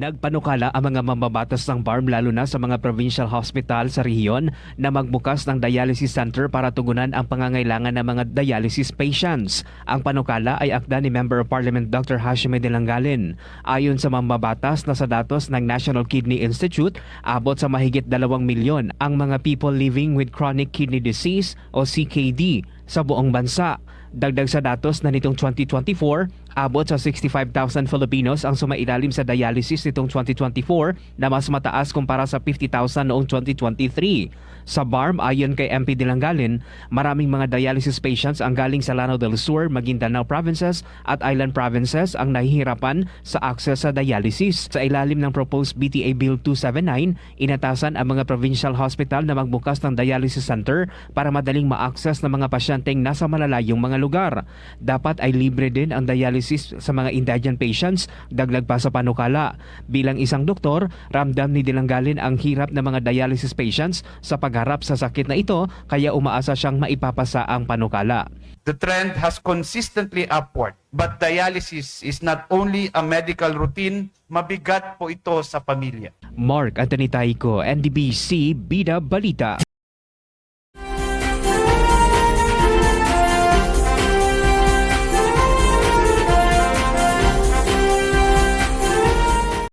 Nagpanukala ang mga mambabatas ng BARM lalo na sa mga provincial hospital sa rehiyon na magbukas ng dialysis center para tugunan ang pangangailangan ng mga dialysis patients. Ang panukala ay akda ni Member of Parliament Dr. Hashime Dilangalin. Ayon sa mambabatas na sa datos ng National Kidney Institute, abot sa mahigit 2 milyon ang mga people living with chronic kidney disease o CKD sa buong bansa. Dagdag sa datos na nitong 2024, abot sa 65,000 Filipinos ang sumailalim sa dialysis nitong 2024 na mas mataas kumpara sa 50,000 noong 2023. Sa BARM, ayon kay MP Dilangalin, maraming mga dialysis patients ang galing sa Lanao del Sur, Maguindanao provinces at Island provinces ang nahihirapan sa access sa dialysis. Sa ilalim ng proposed BTA Bill 279, inatasan ang mga provincial hospital na magbukas ng dialysis center para madaling ma-access ng mga pasyenteng nasa malalayong mga lugar. Dapat ay libre din ang dialysis sa mga indigent patients, dagdag pa sa panukala. Bilang isang doktor, ramdam ni Dilangalin ang hirap ng mga dialysis patients sa pagharap sa sakit na ito, kaya umaasa siyang maipapasa ang panukala. The trend has consistently upward, but dialysis is not only a medical routine, mabigat po ito sa pamilya. Mark Anthony Taico, NDBC Bida Balita.